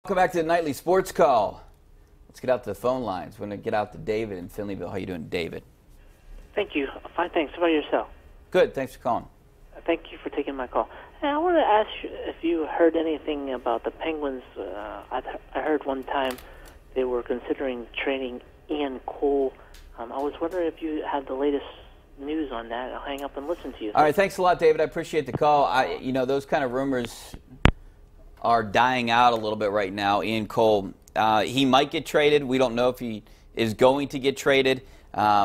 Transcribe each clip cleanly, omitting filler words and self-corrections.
Welcome back to the Nightly Sports Call. Let's get out to the phone lines. We're going to get out to David in Finleyville. How you doing, David? Thank you. Fine, thanks. How about yourself? Good. Thanks for calling. Thank you for taking my call. I want to ask you if you heard anything about the Penguins. I heard one time they were considering trading Ian Cole. I was wondering if you had the latest news on that. I'll hang up and listen to you. All right. Thanks a lot, David. I appreciate the call. Those kind of rumors are dying out a little bit right now. Ian Cole, he might get traded. We don't know if he is going to get traded.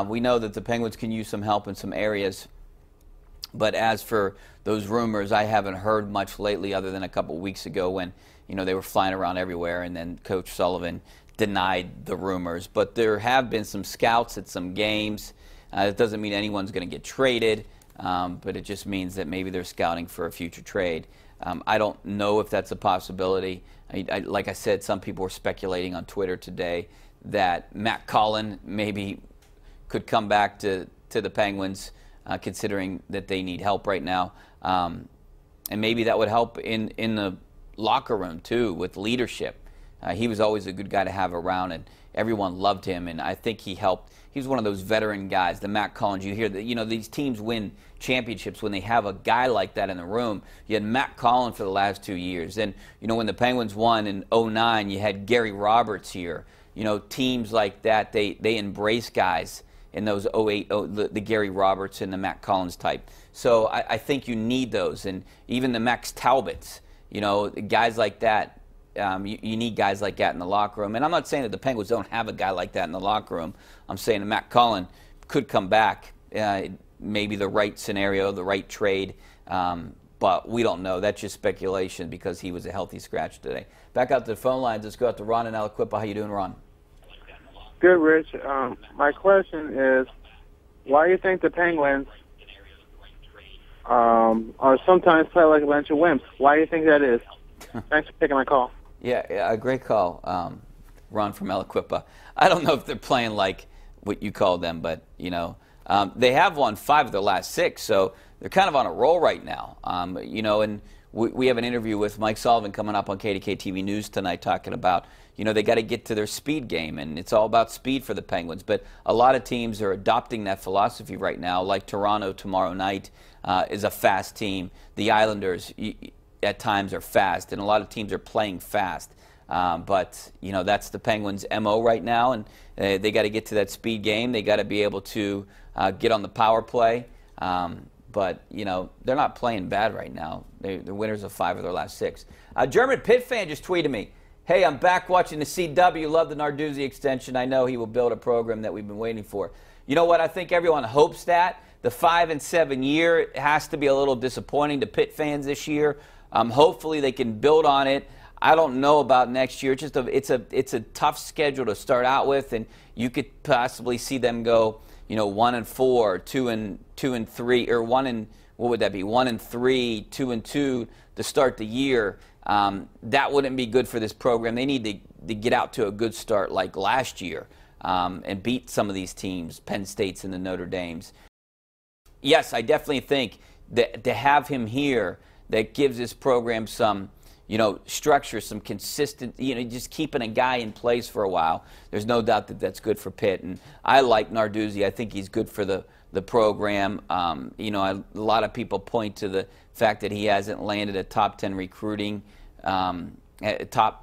We know that the Penguins can use some help in some areas. But as for those rumors, I haven't heard much lately other than a couple weeks ago when, they were flying around everywhere and then Coach Sullivan denied the rumors. But there have been some scouts at some games. It doesn't mean anyone's going to get traded, but it just means that maybe they're scouting for a future trade. I don't know if that's a possibility. Like I said, some people were speculating on Twitter today that Matt Cullen maybe could come back to the Penguins, considering that they need help right now. And maybe that would help in the locker room, too, with leadership. He was always a good guy to have around, and everyone loved him, and I think he helped. He was one of those veteran guys, the Matt Collins. You hear that, these teams win championships when they have a guy like that in the room. You had Matt Collins for the last 2 years. Then, when the Penguins won in 2009, you had Gary Roberts here. Teams like that, they embrace guys in those 2008, the Gary Roberts and the Matt Collins type. So I think you need those. And even the Max Talbots, guys like that. You need guys like that in the locker room. And I'm not saying that the Penguins don't have a guy like that in the locker room. I'm saying that Matt Cullen could come back, maybe the right scenario, the right trade. But we don't know. That's just speculation because he was a healthy scratch today. Back out to the phone lines. Let's go out to Ron in Aliquippa. How you doing, Ron? Good, Rich. My question is, why do you think the Penguins are sometimes play like a bunch of wimps? Why do you think that is? Thanks for taking my call. Yeah, great call, Ron from Aliquippa. I don't know if they're playing like what you call them, but, they have won 5 of their last 6, so they're kind of on a roll right now. And we have an interview with Mike Sullivan coming up on KDK TV News tonight talking about, they got to get to their speed game, and it's all about speed for the Penguins. But a lot of teams are adopting that philosophy right now, like Toronto tomorrow night is a fast team. The Islanders at times are fast, and a lot of teams are playing fast. But, that's the Penguins' MO right now, and they got to get to that speed game. They got to be able to get on the power play. But, they're not playing bad right now. They're winners of 5 of their last 6. A German Pitt fan just tweeted me, "Hey, I'm back watching the CW. Love the Narduzzi extension. I know he will build a program that we've been waiting for." You know what? I think everyone hopes that. The 5 and 7 year has to be a little disappointing to Pitt fans this year. Hopefully they can build on it. I don't know about next year. It's a tough schedule to start out with, and you could possibly see them go, 1-4, 2-3, or 1-3, 2-2 to start the year. That wouldn't be good for this program. They need to get out to a good start like last year and beat some of these teams, Penn States and the Notre Dames. Yes, I definitely think that to have him here, that gives this program some, structure, some consistent, just keeping a guy in place for a while. There's no doubt that that's good for Pitt. And I like Narduzzi. I think he's good for the program. A lot of people point to the fact that he hasn't landed a top 10 recruiting, top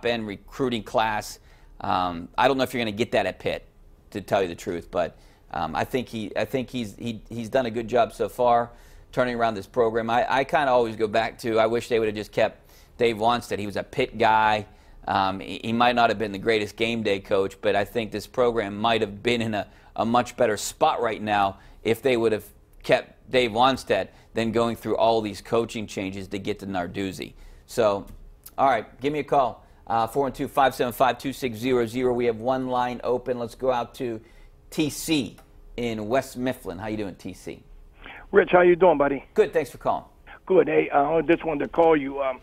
end recruiting class. I don't know if you're going to get that at Pitt, to tell you the truth, but I think he's done a good job so far turning around this program. I kind of always go back to, I wish they would have just kept Dave Wannstedt. He was a Pitt guy. He might not have been the greatest game day coach, but I think this program might have been in a much better spot right now if they would have kept Dave Wannstedt than going through all these coaching changes to get to Narduzzi. So, all right, give me a call. 412-575-2600. We have one line open. Let's go out to TC in West Mifflin. How you doing, TC? Rich, how you doing, buddy? Good, thanks for calling. Good. Hey, I just wanted to call you on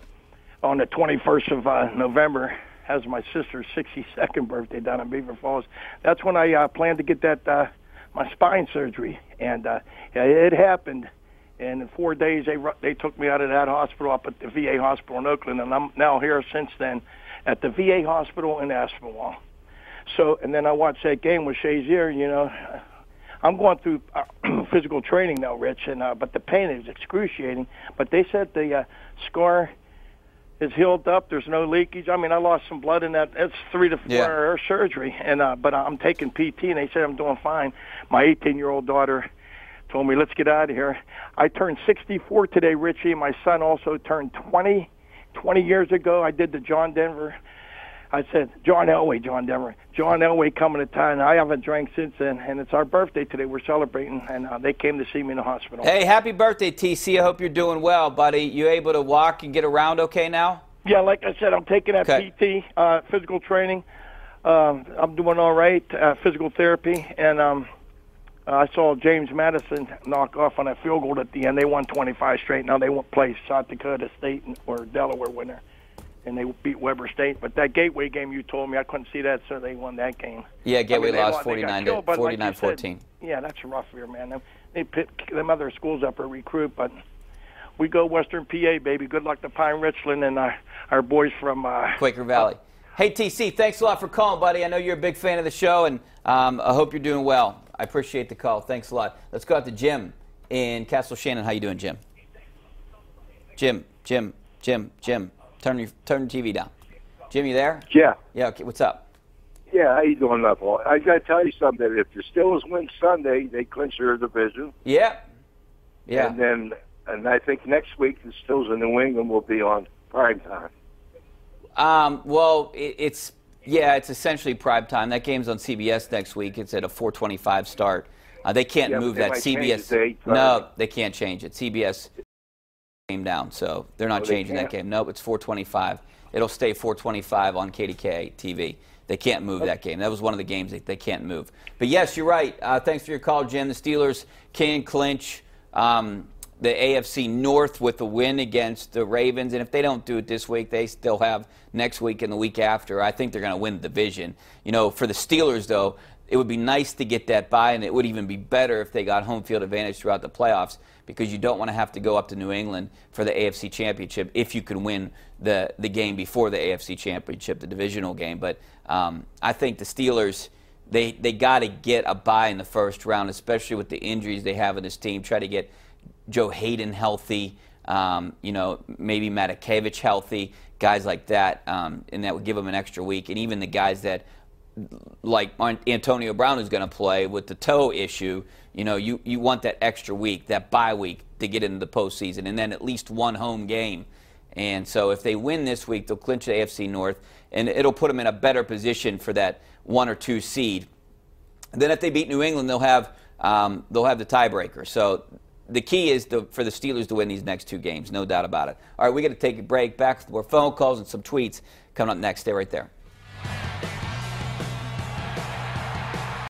the 21st of November. Has my sister's 62nd birthday down in Beaver Falls. That's when I planned to get that my spine surgery, and it happened. And in 4 days, they took me out of that hospital up at the VA hospital in Oakland, and I'm now here since then at the VA hospital in Aspinwall. So, and then I watched that game with Shazier. You know, I'm going through physical training now, Rich, and but the pain is excruciating. But they said the scar is healed up. There's no leakage. I mean, I lost some blood in that. It's 3 to 4 hour surgery, and but I'm taking PT, and they said I'm doing fine. My 18-year-old daughter told me, let's get out of here. I turned 64 today, Richie. My son also turned 20 years ago. I did the John Denver. I said, John Elway coming to town. I haven't drank since then, and it's our birthday today. We're celebrating, and they came to see me in the hospital. Hey, happy birthday, TC. I hope you're doing well, buddy. You able to walk and get around okay now? Yeah, like I said, I'm taking that PT, physical training. I'm doing all right, physical therapy, and I saw James Madison knock off on a field goal at the end. They won 25 straight. Now they won't play South Dakota State or Delaware winner. And they beat Weber State. But that Gateway game you told me, I couldn't see that, so they won that game. Yeah, Gateway lost 49-14. Yeah, that's a rough year, man. They pick them other schools up or recruit, but we go Western PA, baby. Good luck to Pine Richland and our boys from Quaker Valley. Hey, TC, thanks a lot for calling, buddy. I know you're a big fan of the show, and I hope you're doing well. I appreciate the call. Thanks a lot. Let's go out to Jim in Castle Shannon. How you doing, Jim? Jim. Turn your TV down. Jim, you there? Yeah. Yeah, okay. What's up? Yeah, how you doing, Paul? I got to tell you something. If the Steelers win Sunday, they clinch their division. Yeah. Yeah. And I think next week the Steelers in New England will be on prime time. Well, it's essentially prime time. That game's on CBS next week. It's at a 4:25 start. They can't move that. CBS. No, they can't change it. CBS game down, so they're not changing that game. Nope, it's 4:25. It'll stay 4:25 on KDK TV. They can't move that game. That was one of the games that they can't move. But yes, you're right. Thanks for your call, Jim. The Steelers can clinch the AFC North with the win against the Ravens, and if they don't do it this week, they still have next week and the week after. I think they're going to win the division. You know, for the Steelers, though, it would be nice to get that bye, and it would even be better if they got home field advantage throughout the playoffs, because you don't want to have to go up to New England for the AFC Championship if you can win the game before the AFC Championship, the divisional game. But I think the Steelers, they got to get a bye in the first round, especially with the injuries they have in this team. Try to get Joe Hayden healthy, maybe Matakevich healthy, guys like that, and that would give them an extra week. And even the guys that, like Antonio Brown, who's going to play with the toe issue, you want that extra week, that bye week, to get into the postseason, and then at least one home game. And so if they win this week, they'll clinch the AFC North, and it'll put them in a better position for that 1 or 2 seed. And then if they beat New England, they'll have the tiebreaker. So the key is for the Steelers to win these next 2 games, no doubt about it. All right, we got to take a break. Back with more phone calls and some tweets coming up next. Stay right there.